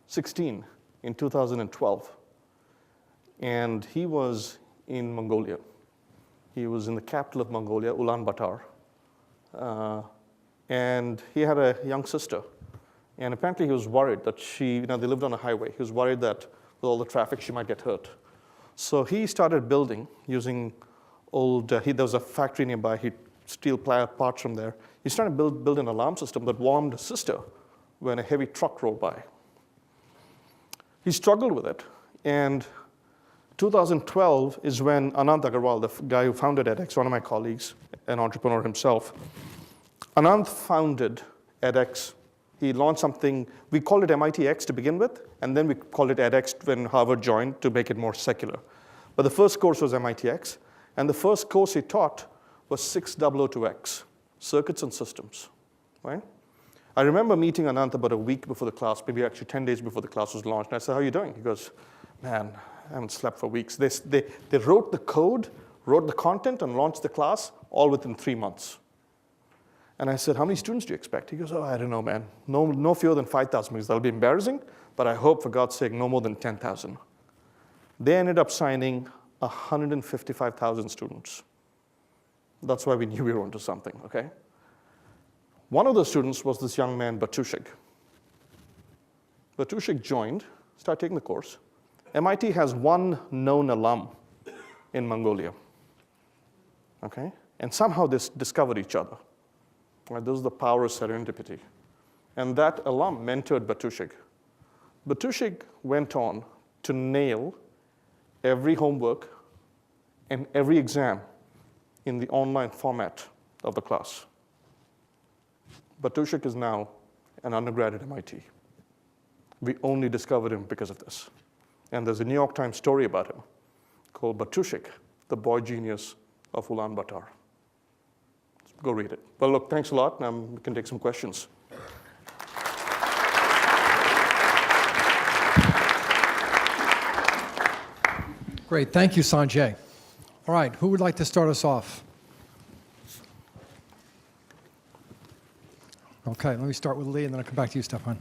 16 in 2012, and he was in Mongolia. He was in the capital of Mongolia, Ulaanbaatar, and he had a young sister. And apparently he was worried that they lived on a highway. He was worried that with all the traffic, she might get hurt. So he started building using there was a factory nearby. He'd steal parts from there. He started building an alarm system that warned his sister when a heavy truck rolled by. He struggled with it. And 2012 is when Anand Agarwal, the guy who founded edX, one of my colleagues, an entrepreneur himself, Anand founded edX. He launched something, we called it MIT X to begin with, and then we called it edX when Harvard joined to make it more secular. But the first course was MIT X, and the first course he taught was 6002X, circuits and systems, right? I remember meeting Anand about a week before the class, maybe actually 10 days before the class was launched, and I said, how are you doing? He goes, man, I haven't slept for weeks. They wrote the code, wrote the content, and launched the class all within 3 months. And I said, how many students do you expect? He goes, oh, I don't know, man. No fewer than 5,000, because that'll be embarrassing, but I hope, for God's sake, no more than 10,000. They ended up signing 155,000 students. That's why we knew we were onto something, okay? One of the students was this young man, Batushik. Batushik joined, started taking the course. MIT has one known alum in Mongolia, okay? And somehow they discovered each other. Right, this is the power of serendipity. And that alum mentored Batushik. Batushik went on to nail every homework and every exam in the online format of the class. Batushik is now an undergrad at MIT. We only discovered him because of this. And there's a New York Times story about him called Batushik, the boy genius of Ulaanbaatar. Go read it. Well, look, thanks a lot. We can take some questions. Great. Thank you, Sanjay. All right. Who would like to start us off? Okay. Let me start with Lee, and then I'll come back to you, Stefan.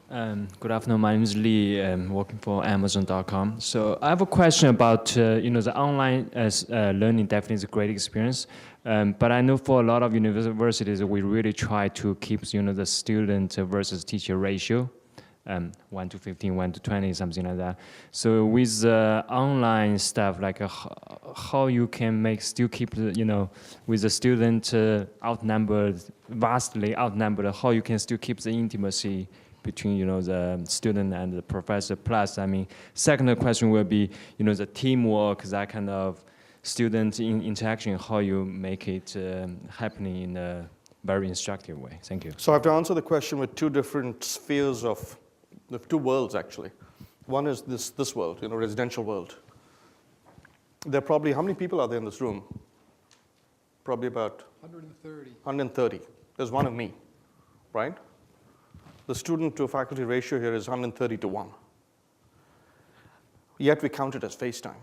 Good afternoon. My name is Lee. I'm working for Amazon.com. So I have a question about, the online learning definitely is a great experience. But I know for a lot of universities, we really try to keep, the student versus teacher ratio, 1 to 15, 1 to 20, something like that. So with online stuff, like how you can still keep, with the student outnumbered, vastly outnumbered, how you can still keep the intimacy between the student and the professor. Plus, second question will be the teamwork, that kind of student interaction, how you make it happening in a very instructive way. Thank you. So I have to answer the question with two different spheres of the two worlds, actually. One is this world, residential world. There are probably, how many people are there in this room? Probably about 130. 130. There's one of me, right? The student to faculty ratio here is 130 to 1. Yet we count it as FaceTime.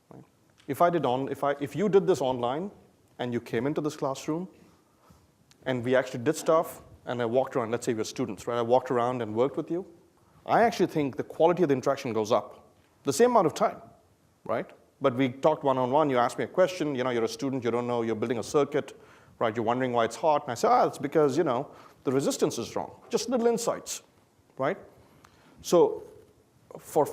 Right? If you did this online and you came into this classroom and we actually did stuff and I walked around, let's say we're students, right? I walked around and worked with you. I actually think the quality of the interaction goes up. The same amount of time, right? But we talked one-on-one, you asked me a question, you're a student, you don't know, you're building a circuit, right? You're wondering why it's hot. And I say, it's because, the resistance is wrong. Just little insights, right? So for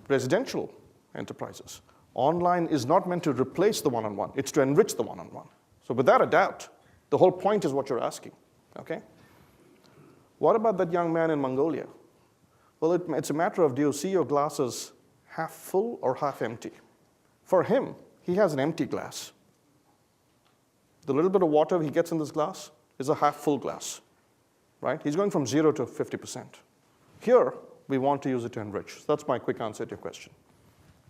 residential enterprises, online is not meant to replace the one-on-one. It's to enrich the one-on-one. So without a doubt, the whole point is what you're asking, okay? What about that young man in Mongolia? Well, it's a matter of, do you see your glasses half full or half empty? For him, he has an empty glass. The little bit of water he gets in this glass is a half full glass, right? He's going from 0 to 50%. Here, we want to use it to enrich. So that's my quick answer to your question.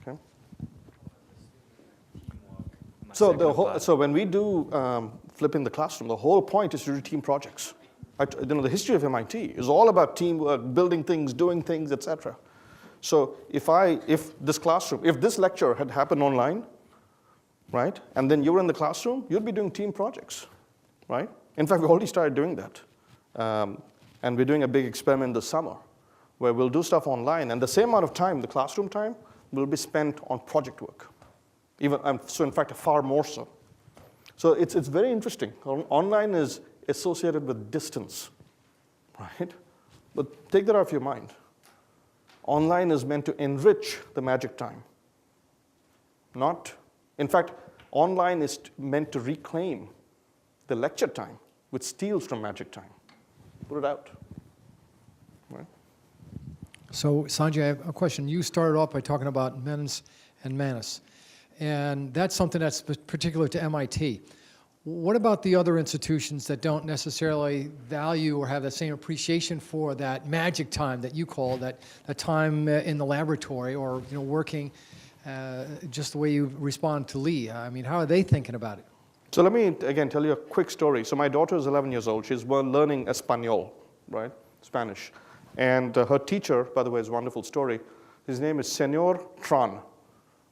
Okay? So when we do flipping the classroom, the whole point is to do team projects. The history of MIT is all about teamwork, building things, doing things, etc. So if this lecture had happened online, right, and then you were in the classroom, you'd be doing team projects, right? In fact, we already started doing that. And we're doing a big experiment this summer where we'll do stuff online, and the same amount of time, the classroom time, will be spent on project work. So in fact, far more so. So it's very interesting. Online is associated with distance, right? But take that out of your mind. Online is meant to enrich the magic time. In fact, online is meant to reclaim the lecture time, which steals from magic time. Put it out, right? So Sanjay, I have a question. You started off by talking about mens and manus, and that's something that's particular to MIT. What about the other institutions that don't necessarily value or have the same appreciation for that magic time that you call that time in the laboratory or working just the way you respond to Lee? I mean, how are they thinking about it? So let me again tell you a quick story. So my daughter is 11 years old. She's learning Espanol, right? Spanish. And her teacher, by the way, is a wonderful story. His name is Señor Tran.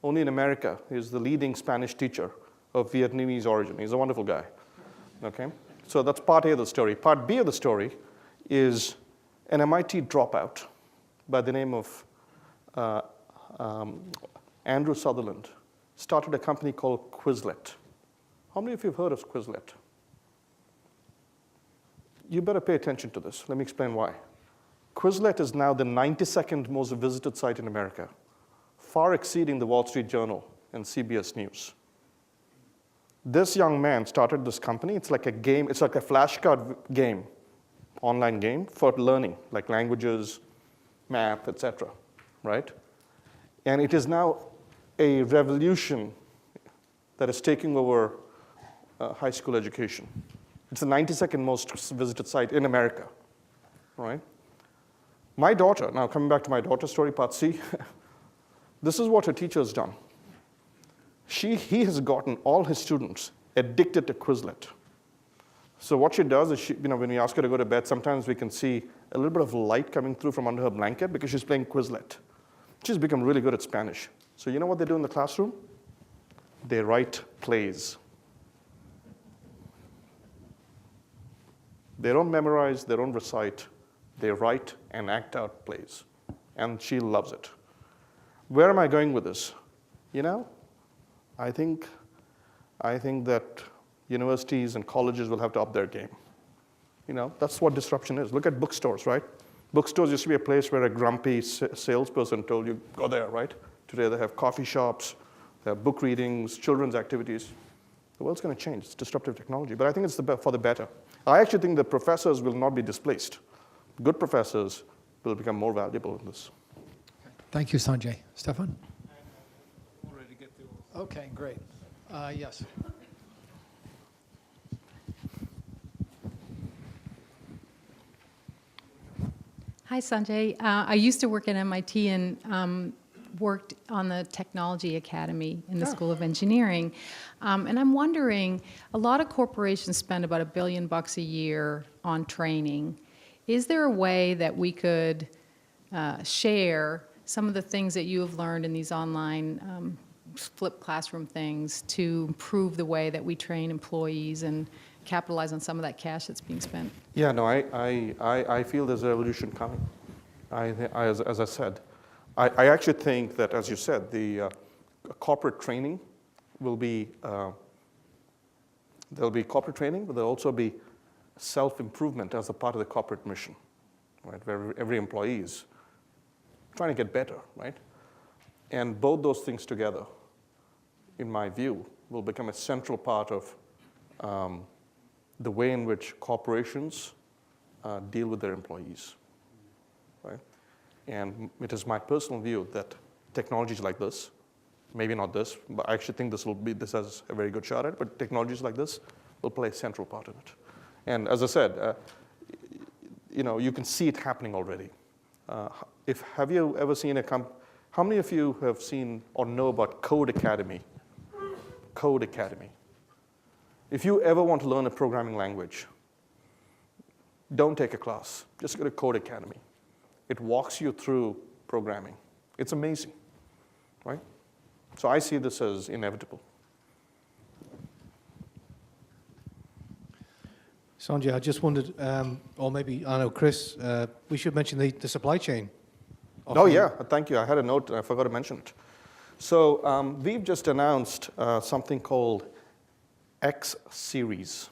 Only in America, he's the leading Spanish teacher of Vietnamese origin. He's a wonderful guy, okay? So that's part A of the story. Part B of the story is an MIT dropout by the name of Andrew Sutherland started a company called Quizlet. How many of you have heard of Quizlet? You better pay attention to this. Let me explain why. Quizlet is now the 92nd most visited site in America, far exceeding the Wall Street Journal and CBS News. This young man started this company. It's like a game. It's like a flashcard game, online game for learning, like languages, math, etc., right? And it is now a revolution that is taking over high school education. It's the 92nd most visited site in America, right? My daughter, now coming back to my daughter's story, part C, this is what her teacher has done. He has gotten all his students addicted to Quizlet. So what she does is, when we ask her to go to bed, sometimes we can see a little bit of light coming through from under her blanket because she's playing Quizlet. She's become really good at Spanish. So you know what they do in the classroom? They write plays. They don't memorize, they don't recite. They write and act out plays, and she loves it. Where am I going with this? You know, I think that universities and colleges will have to up their game. You know, that's what disruption is. Look at bookstores, right? Bookstores used to be a place where a grumpy salesperson told you, go there, right? Today they have coffee shops, they have book readings, children's activities. The world's going to change. It's disruptive technology, but I think it's for the better. I actually think the professors will not be displaced. Good professors will become more valuable in this. Thank you, Sanjay. Stefan? Okay, great. Yes. Hi, Sanjay. I used to work at MIT and worked on the Technology Academy in the School of Engineering. And I'm wondering, a lot of corporations spend about $1 billion a year on training. Is there a way that we could share some of the things that you have learned in these online flipped classroom things to improve the way that we train employees and capitalize on some of that cash that's being spent? Yeah, no, I feel there's a revolution coming. As I said, I actually think that, as you said, the corporate training will be, there'll be corporate training, but there'll also be self-improvement as a part of the corporate mission, right? Where every employee is trying to get better, right? And both those things together, in my view, will become a central part of the way in which corporations deal with their employees, right? And it is my personal view that technologies like this, maybe not this, but I actually think this has a very good shot at it, but technologies like this will play a central part in it. And as I said, you can see it happening already. Have you ever seen how many of you have seen or know about Code Academy? Code Academy. If you ever want to learn a programming language, don't take a class. Just go to Code Academy. It walks you through programming. It's amazing, right? So I see this as inevitable. Sanjay, I just wondered, or maybe, I know, Chris, we should mention the supply chain. Oh, yeah, thank you. I had a note, and I forgot to mention it. So we've just announced something called X Series.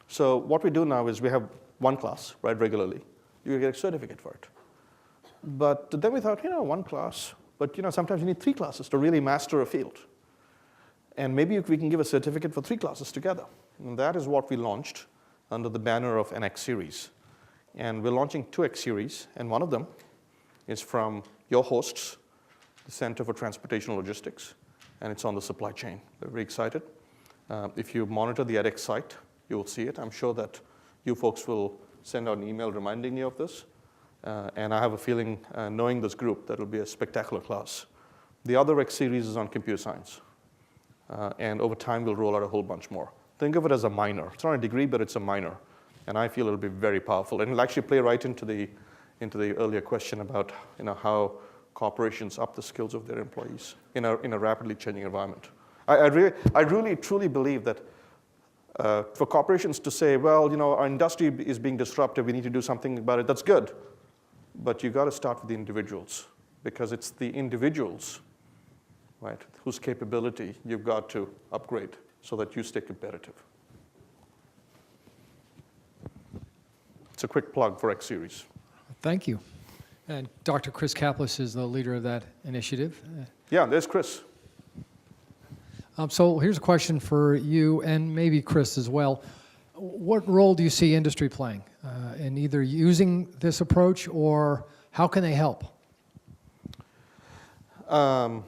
So what we do now is we have one class, right, regularly. You get a certificate for it. But then we thought, one class, but sometimes you need 3 classes to really master a field. And maybe we can give a certificate for 3 classes together. And that is what we launched under the banner of an X Series. And we're launching 2 X Series, and one of them is from your hosts, the Center for Transportation Logistics, and it's on the supply chain. We're very excited. If you monitor the edX site, you will see it. I'm sure that you folks will send out an email reminding you of this. And I have a feeling, knowing this group, that it'll be a spectacular class. The other X Series is on computer science. And over time, we'll roll out a whole bunch more. Think of it as a minor. It's not a degree, but it's a minor. And I feel it'll be very powerful. And it'll actually play right into the earlier question about how corporations up the skills of their employees in a rapidly changing environment. I really, truly believe that for corporations to say, well, our industry is being disrupted, we need to do something about it, that's good. But you've got to start with the individuals, because it's the individuals, right, whose capability you've got to upgrade so that you stay competitive. It's a quick plug for X Series. Thank you. And Dr. Chris Kaplis is the leader of that initiative. Yeah, there's Chris. So here's a question for you and maybe Chris as well. What role do you see industry playing in either using this approach, or how can they help? There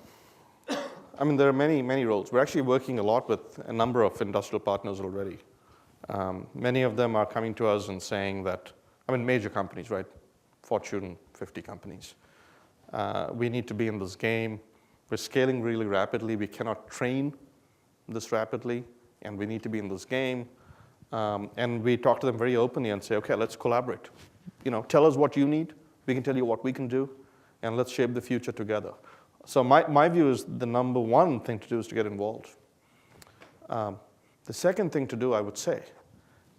are many roles. We're actually working a lot with a number of industrial partners already. Many of them are coming to us and saying that, major companies, right? Fortune 50 companies. We need to be in this game. We're scaling really rapidly. We cannot train this rapidly, and we need to be in this game. And we talk to them very openly and say, okay, let's collaborate. Tell us what you need. We can tell you what we can do, and let's shape the future together. So my view is the number one thing to do is to get involved. The second thing to do, I would say,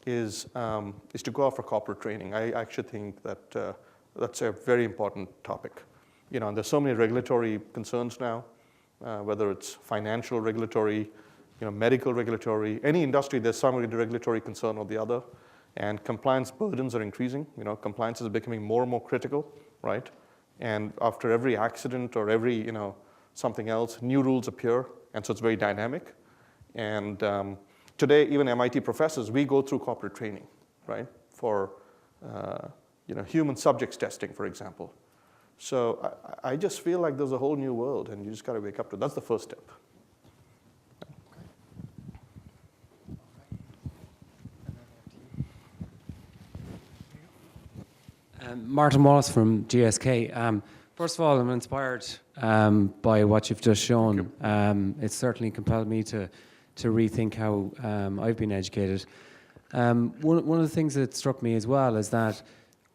is to go out for corporate training. I actually think that that's a very important topic. You know, and there's so many regulatory concerns now, whether it's financial regulatory, you know, medical regulatory, any industry, there's some regulatory concern or the other, and compliance burdens are increasing. You know, compliance is becoming more and more critical, right? And after every accident or every, you know, something else, new rules appear, and so it's very dynamic. And today, even MIT professors, we go through corporate training, right, for you know, human subjects testing, for example. So I just feel like there's a whole new world, and you just got to wake up to it. That's the first step. Martin Wallace from GSK. First of all, I'm inspired by what you've just shown. It's certainly compelled me to rethink how I've been educated. One of the things that struck me as well is that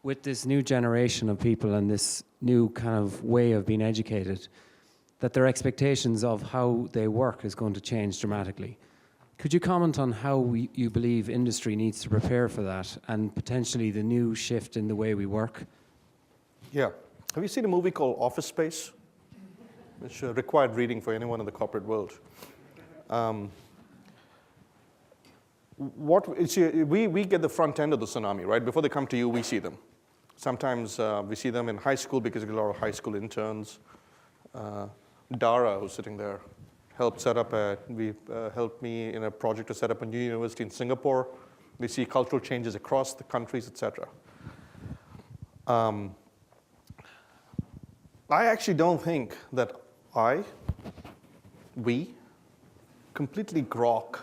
with this new generation of people and this new kind of way of being educated, that their expectations of how they work is going to change dramatically. Could you comment on how you believe industry needs to prepare for that and potentially the new shift in the way we work? Yeah. Have you seen a movie called Office Space? Which required reading for anyone in the corporate world. We get the front end of the tsunami, right? Before they come to you, we see them. Sometimes we see them in high school because we get a lot of high school interns. Dara, who's sitting there, helped me in a project to set up a new university in Singapore. We see cultural changes across the countries, etc. I actually don't think that we completely grok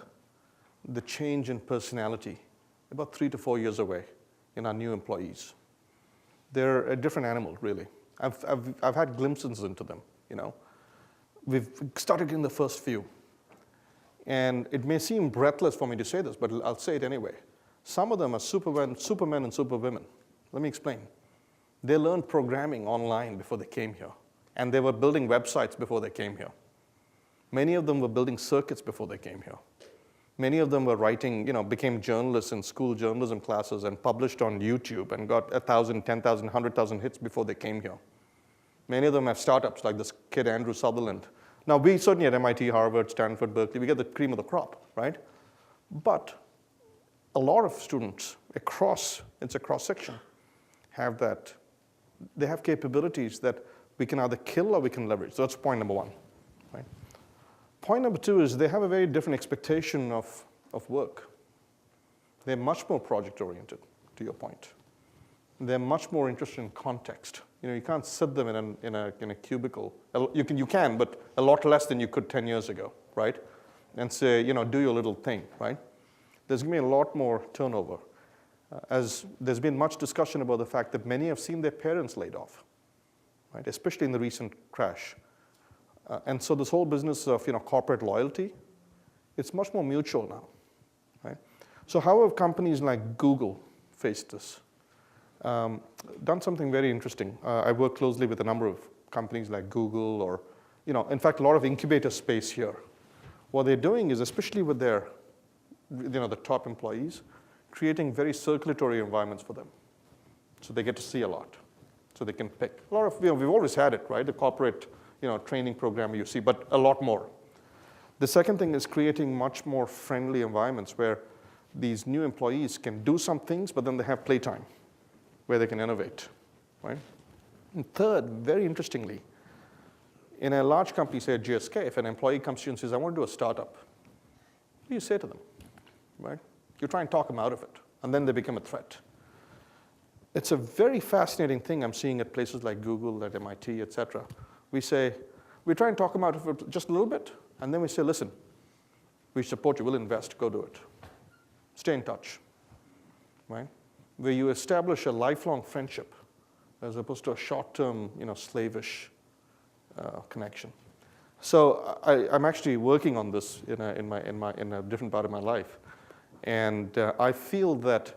the change in personality about 3 to 4 years away in our new employees. They're a different animal, really. I've had glimpses into them, you know. We've started in the first few. And it may seem breathless for me to say this, but I'll say it anyway. Some of them are supermen and superwomen. Let me explain. They learned programming online before they came here. And they were building websites before they came here. Many of them were building circuits before they came here. Many of them were writing, you know, became journalists in school journalism classes and published on YouTube and got 1,000, 10,000, 100,000 hits before they came here. Many of them have startups like this kid, Andrew Sutherland. Now, we certainly at MIT, Harvard, Stanford, Berkeley, we get the cream of the crop, right? But a lot of students it's a cross-section, have that. They have capabilities that we can either kill or we can leverage. So that's point number one, right? Point number two is they have a very different expectation of work. They're much more project-oriented, to your point. They're much more interested in context. You know, you can't sit them in a cubicle. You can, but a lot less than you could 10 years ago, right? And say, you know, do your little thing, right? There's going to be a lot more turnover. As there's been much discussion about the fact that many have seen their parents laid off, right? Especially in the recent crash. And so this whole business of, you know, corporate loyalty, it's much more mutual now, right? So how have companies like Google faced this? Done something very interesting. I work closely with a number of companies like Google or, you know, in fact, a lot of incubator space here. What they're doing is, especially with their, you know, the top employees, creating very circulatory environments for them. So they get to see a lot. So they can pick. A lot of, you know, we've always had it, right? The corporate, you know, training program you see, but a lot more. The second thing is creating much more friendly environments where these new employees can do some things, but then they have playtime where they can innovate, right? And third, very interestingly, in a large company, say at GSK, if an employee comes to you and says, I want to do a startup, what do you say to them, right? You try and talk them out of it, and then they become a threat. It's a very fascinating thing I'm seeing at places like Google, at MIT, et cetera. We try and talk them out of it just a little bit, and then we say, listen, we support you, we'll invest, go do it. Stay in touch, right? Where you establish a lifelong friendship as opposed to a short-term, you know, slavish connection. So I'm actually working on this in a different part of my life. And I feel that,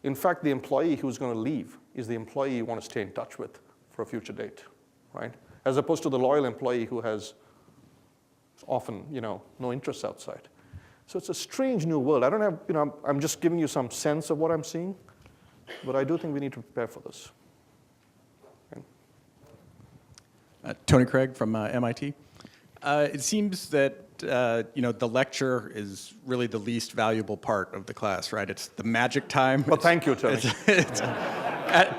in fact, the employee who's going to leave is the employee you want to stay in touch with for a future date, right? As opposed to the loyal employee who has often, you know, no interests outside. So it's a strange new world. I don't have, I'm just giving you some sense of what I'm seeing, but I do think we need to prepare for this. Tony Craig from MIT. It seems that the lecture is really the least valuable part of the class, right? It's the magic time. Well, thank you, Tony.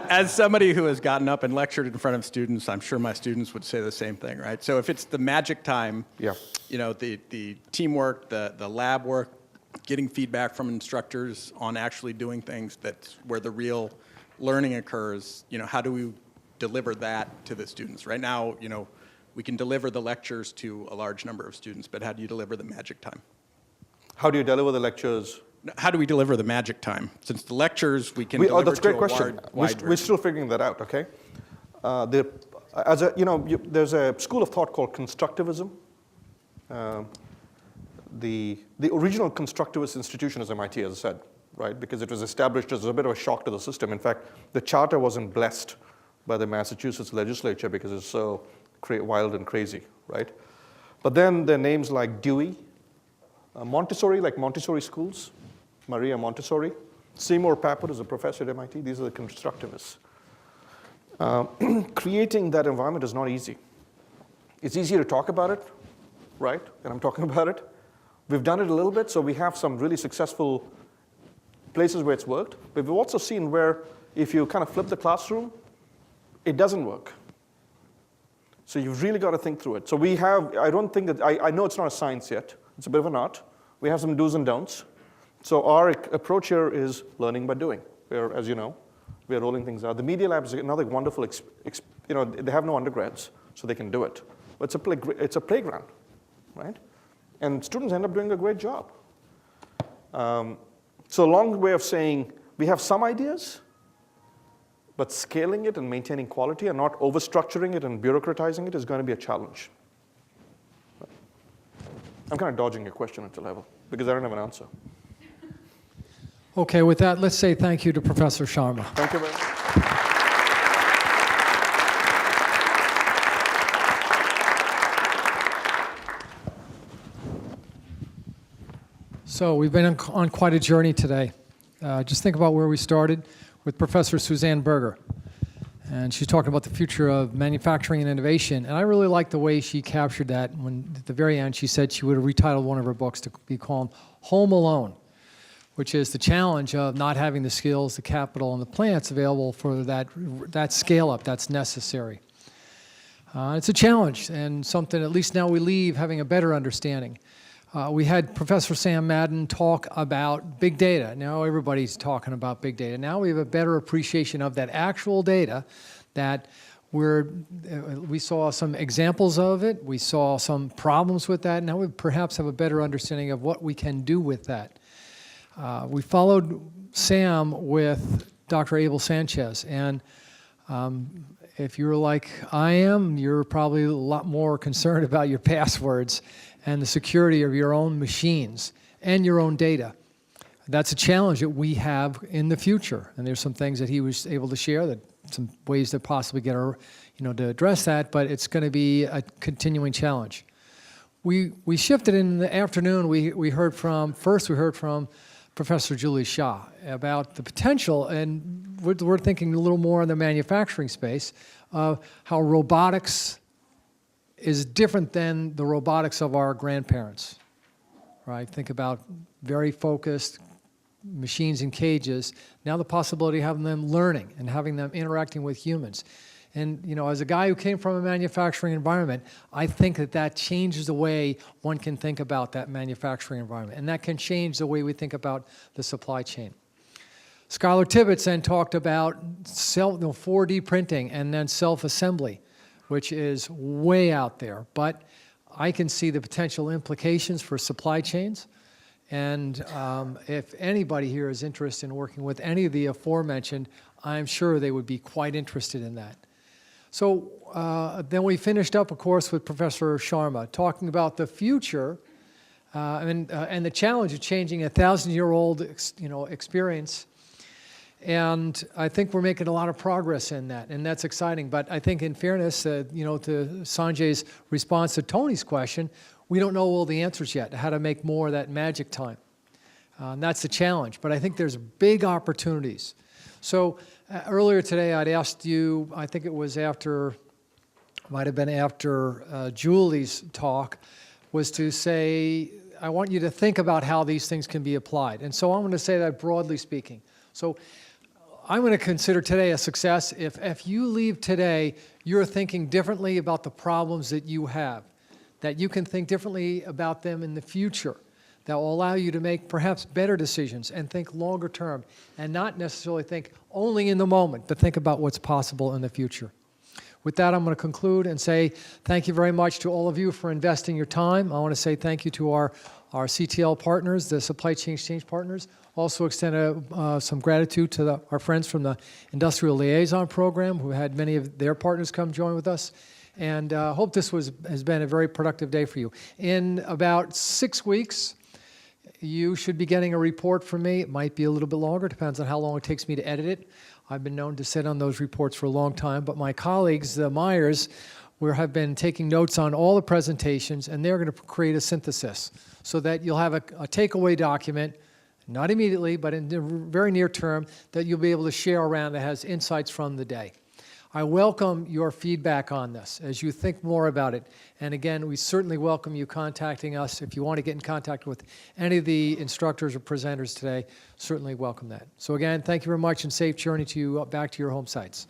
As somebody who has gotten up and lectured in front of students, I'm sure my students would say the same thing, right? So if it's the magic time, yeah. The teamwork, the lab work, getting feedback from instructors on actually doing things, that's where the real learning occurs. How do we deliver that to the students? Right now, we can deliver the lectures to a large number of students, but how do you deliver the magic time? How do you deliver the lectures? How do we deliver the magic time? Since the lectures we can deliver that's a great to question. wide We're still figuring that out, okay? There's a school of thought called constructivism. The original constructivist institution is MIT, as I said, right? Because it was established as a bit of a shock to the system. In fact, the charter wasn't blessed by the Massachusetts legislature because it's so wild and crazy, right? But then there are names like Dewey, Montessori, like Montessori schools, Maria Montessori. Seymour Papert is a professor at MIT. These are the constructivists. Creating that environment is not easy. It's easy to talk about it, right? And I'm talking about it. We've done it a little bit, so we have some really successful places where it's worked. But we've also seen where if you kind of flip the classroom, it doesn't work. So you've really got to think through it. So we have, I don't think that, I know it's not a science yet. It's a bit of an art. We have some do's and don'ts. So our approach here is learning by doing. As you know, we're rolling things out. The Media Lab is another wonderful, they have no undergrads, so they can do it. But it's a playground, right? And students end up doing a great job. So a long way of saying we have some ideas, but scaling it and maintaining quality and not overstructuring it and bureaucratizing it is going to be a challenge. I'm kind of dodging your question at the level because I don't have an answer. Okay, with that, let's say thank you to Professor Sharma. Thank you very much. So we've been on quite a journey today. Just think about where we started with Professor Suzanne Berger. And she's talking about the future of manufacturing and innovation. And I really like the way she captured that when at the very end she said she would have retitled one of her books to be called Home Alone, which is the challenge of not having the skills, the capital, and the plants available for that scale-up that's necessary. It's a challenge and something at least now we leave having a better understanding. We had Professor Sam Madden talk about big data. Now everybody's talking about big data. Now we have a better appreciation of that actual data that we saw some examples of it. We saw some problems with that. Now we perhaps have a better understanding of what we can do with that. We followed Sam with Dr. Abel Sanchez. And if you're like I am, you're probably a lot more concerned about your passwords and the security of your own machines and your own data. That's a challenge that we have in the future. And there's some things that he was able to share, that some ways to possibly get to address that, but it's going to be a continuing challenge. We shifted in the afternoon. We heard from Professor Julie Shah about the potential, and we're thinking a little more in the manufacturing space, of how robotics is different than the robotics of our grandparents, right? Think about very focused machines in cages. Now the possibility of having them learning and having them interacting with humans. And as a guy who came from a manufacturing environment, I think that changes the way one can think about that manufacturing environment. And that can change the way we think about the supply chain. Skylar Tibbetts then talked about 4D printing and then self-assembly, which is way out there. But I can see the potential implications for supply chains. And if anybody here is interested in working with any of the aforementioned, I'm sure they would be quite interested in that. So then we finished up, of course, with Professor Sharma, talking about the future and the challenge of changing a 1,000-year-old experience. And I think we're making a lot of progress in that, and that's exciting. But I think in fairness, to Sanjay's response to Tony's question, We don't know all the answers yet, how to make more of that magic time. And that's the challenge, but I think there's big opportunities. So earlier today, I'd asked you, I think it was after, might have been after Julie's talk, was to say, I want you to think about how these things can be applied. And so I'm going to say that broadly speaking. So I'm going to consider today a success if you leave today, you're thinking differently about the problems that you have, that you can think differently about them in the future, that will allow you to make perhaps better decisions and think longer term and not necessarily think only in the moment, but think about what's possible in the future. With that, I'm going to conclude and say thank you very much to all of you for investing your time. I want to say thank you to our CTL partners, the supply chain exchange partners. Also extend some gratitude to our friends from the Industrial Liaison Program who had many of their partners come join with us. And hope this has been a very productive day for you. In about 6 weeks, you should be getting a report from me. It might be a little bit longer, depends on how long it takes me to edit it. I've been known to sit on those reports for a long time, but my colleagues, the Myers, have been taking notes on all the presentations, and they're going to create a synthesis so that you'll have a takeaway document, not immediately, but in the very near term, that you'll be able to share around that has insights from the day. I welcome your feedback on this as you think more about it. And again, we certainly welcome you contacting us. If you want to get in contact with any of the instructors or presenters today, certainly welcome that. So again, thank you very much and safe journey to you back to your home sites.